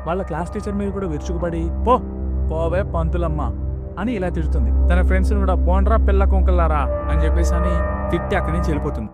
వాళ్ళ class teacher మీద కూడా విరుచుకుపడి పో పోవే పంతులమ్మ అని ఇలా తిడుతుంది. తన ఫ్రెండ్స్ కూడా పోండ్రా పిల్ల కుంకలారా అని చెప్పేసి అని తిట్టి అక్కడి నుంచి వెళ్ళిపోతుంది.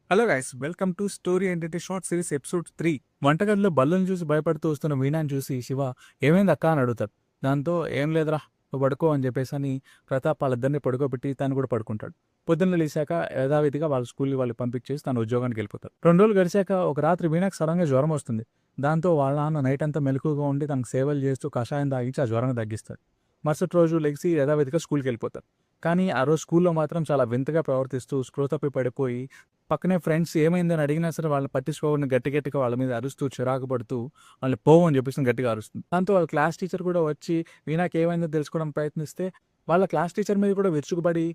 Hello guys, welcome to story ఏంటంటే షార్ట్ సిరీస్ ఎపిసోడ్ 3. వంటగదిలో బల్లును చూసి భయపడుతూ వస్తున్న వీణాని చూసి శివ ఏమైంది అక్క అని అడుగుతాడు. దాంతో ఏం లేదురా నువ్వు పడుకో అని చెప్పేసి అని ప్రతాప్ వాళ్ళిద్దరిని పడుకోబెట్టి తను కూడా పడుకుంటాడు. పొద్దున్న లేచాక యథావిధిగా వాళ్ళ స్కూల్కి వాళ్ళు పంపించేసి తన ఉద్యోగానికి వెళ్ళిపోతాడు. 2 రోజులు గడిచాక ఒక రాత్రి వీణాకి సడన్గా జ్వరం వస్తుంది. దాంతో వాళ్ళ నాన్న నైట్ అంతా మెలకుగా ఉండి తనకు సేవలు చేస్తూ కషాయం తాగించి ఆ జ్వరాన్ని తగ్గిస్తాడు. మరుసటి రోజు లెగిసి యథావిధిగా స్కూల్కి వెళ్ళిపోతాడు. కానీ ఆ రోజు స్కూల్లో మాత్రం చాలా వింతగా ప్రవర్తిస్తూ స్పృహ తప్పి పడిపోయి పక్కనే ఫ్రెండ్స్ ఏమైందని అడిగినా సరే వాళ్ళని పట్టించుకోకుండా గట్టిగా వాళ్ళ మీద అరుస్తూ చిరాకు పడుతూ వాళ్ళని పోవు అని చెప్పేసి గట్టిగా అరుస్తుంది. దాంతో వాళ్ళ క్లాస్ టీచర్ కూడా వచ్చి వీణాకి ఏమైందో తెలుసుకోవడం ప్రయత్నిస్తే వాళ్ళ క్లాస్ టీచర్ మీద కూడా విరుచుకుపడి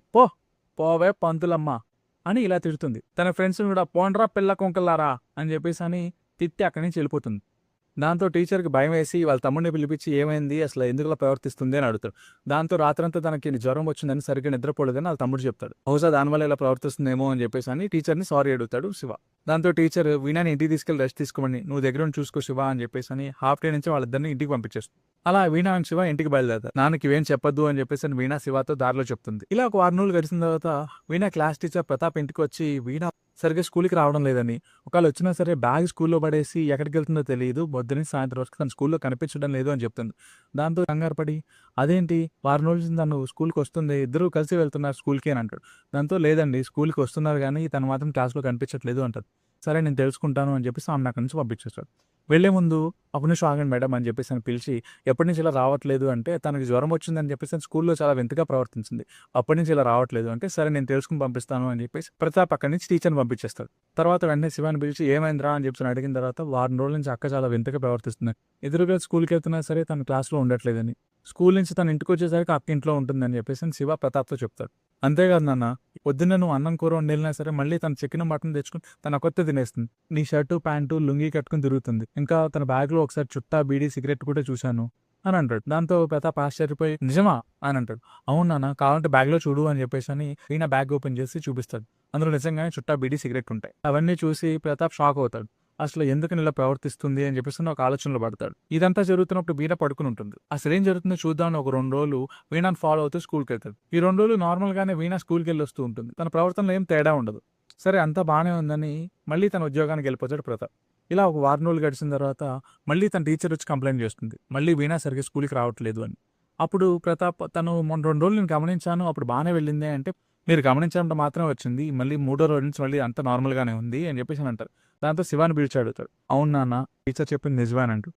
పోవే పంతులమ్మ అని ఇలా తిడుతుంది. తన ఫ్రెండ్స్ కూడా పోండ్రా పిల్ల కుంకలారా అని చెప్పేసి అని తిట్టి అక్కడి నుంచి వెళ్ళిపోతుంది. దాంతో టీచర్కి భయం వేసి వాళ్ళ తమ్ముడిని పిలిపించి ఏమైంది అసలు ఎందుకులా ప్రవర్తిస్తుంది అని అడుగుతాడు. దాంతో రాత్రంతా తనకి జ్వరం వచ్చిందని సరిగ్గా నిద్రపోలేదని వాళ్ళ తమ్ముడు చెప్తాడు. బహుశా దానివల్ల ఇలా ప్రవర్తిస్తుందేమో అని చెప్పేసి అని టీచర్ని సారీ అడుగుతాడు శివ. దాంతో టీచర్ వీణాని ఇంటికి తీసుకెళ్ళి రెస్ట్ తీసుకోమని నువ్వు దగ్గర ఉండి చూసుకో శివ అని చెప్పేసి అని హాఫ్ డే నుంచి వాళ్ళిద్దరిని ఇంటికి పంపించేస్తుంది. అలా వీణా అండ్ శివ ఇంటికి బయలుదేరుతారు. నాన్నకి ఇవేం చెప్పొద్దు అని చెప్పేసి వీణా శివతో దారిలో చెప్తుంది. ఇలా ఒక 6 రోజులు గడిచిన తర్వాత వీణా క్లాస్ టీచర్ ప్రతాప్ ఇంటికి వచ్చి వీణా సరిగ్గా స్కూల్కి రావడం లేదని, ఒకవేళ వచ్చినా సరే బ్యాగ్ స్కూల్లో పడేసి ఎక్కడికి వెళ్తుందో తెలియదు, పొద్దున్న సాయంత్రం వరకు తన స్కూల్లో కనిపించడం లేదు అని చెప్తుంది. దాంతో కంగారు పడి అదేంటి 6 రోజుల తను స్కూల్కి వస్తుంది, ఇద్దరు కలిసి వెళ్తున్నారు స్కూల్కి అని అంటాడు. దాంతో లేదండి స్కూల్కి వస్తున్నారు కానీ తను మాత్రం క్లాస్లో కనిపించట్లేదు అంటారు. సరే నేను తెలుసుకుంటాను అని చెప్పేసి ఆమె అక్కడి నుంచి పంపించేస్తాడు. వెళ్లే ముందు ఒక నిమిషం ఆగండి మేడం అని చెప్పేసి అని పిలిచి ఎప్పటి నుంచి ఇలా రావట్లేదు అంటే తనకి జ్వరం వచ్చిందని చెప్పేసి స్కూల్లో చాలా వింతగా ప్రవర్తించింది, అప్పటి నుంచి ఇలా రావట్లేదు అంటే సరే నేను తెలుసుకుని పంపిస్తాను అని చెప్పేసి ప్రతాప్ అక్కడి నుంచి టీచర్ని పంపించేస్తాడు. తర్వాత వెంటనే శివాని పిలిచి ఏమైందిరా అని చెప్పి అడిగిన తర్వాత 6 రోజుల నుంచి అక్క చాలా వింతగా ప్రవర్తిస్తుంది, ఎదురుగా స్కూల్కి వెళ్తున్నా సరే తన క్లాస్లో ఉండట్లేదని, స్కూల్ నుంచి తను ఇంటికి వచ్చేసరికి అక్క ఇంట్లో ఉంటుందని చెప్పేసి శివ ప్రతాప్తో చెప్తాడు. అంతేకాదు నాన్న పొద్దున్న నువ్వు అన్నం కూర వండినా సరే మళ్ళీ తను చికెన్ మటన్ తెచ్చుకుని తన కొత్త తినేస్తుంది, నీ షర్టు ప్యాంటు లుంగి కట్టుకుని తిరుగుతుంది, ఇంకా తన బ్యాగ్లో ఒకసారి చుట్టా బీడీ సిగరెట్ కూడా చూశాను అని అంటాడు. దాంతో ప్రతాప్ ఆశ్చర్యపోయి నిజమా అని అంటాడు. అవును నాన్న కావాలంటే బ్యాగ్లో చూడు అని చెప్పేసి అని ఈయన బ్యాగ్ ఓపెన్ చేసి చూపిస్తాడు. అందులో నిజంగానే చుట్టా బీడీ సిగరెట్ ఉంటాయి. అవన్నీ చూసి ప్రతాప్ షాక్ అవుతాడు. అసలు ఎందుకు ఇలా ప్రవర్తిస్తుంది అని చెప్పేసి ఒక ఆలోచనలో పడతాడు. ఇదంతా జరుగుతున్నప్పుడు వీణ పడుకుని ఉంటుంది. అసలు ఏం జరుగుతుందో చూద్దామని ఒక 2 రోజులు వీణాను ఫాలో అవుతూ స్కూల్కి వెళ్తాడు. ఈ 2 రోజులు నార్మల్ గానే వీణ స్కూల్కి వెళ్ళి వస్తూ ఉంటుంది. తన ప్రవర్తనలో ఏం తేడా ఉండదు. సరే అంతా బాగానే ఉందని మళ్ళీ తన ఉద్యోగానికి వెళ్ళిపోతాడు ప్రతాప్. ఇలా ఒక 6 రోజులు గడిచిన తర్వాత మళ్ళీ తన టీచర్ వచ్చి కంప్లైంట్ చేస్తుంది, మళ్ళీ వీణ సరిగ్గా స్కూల్కి రావట్లేదు అని. అప్పుడు ప్రతాప్ తను మొన్న 2 రోజులు నేను గమనించాను అప్పుడు బాగానే వెళ్ళింది అంటే మీరు గమనించడం మాత్రమే వచ్చింది, మళ్ళీ 3వ రోజు నుంచి మళ్ళీ అంత నార్మల్గానే ఉంది అని చెప్పేసి అంటారు. దాంతో శివాని పిలిచి అడుగుతాడు, అవును నాన్న టీచర్ చెప్పింది నిజమేనంటూ.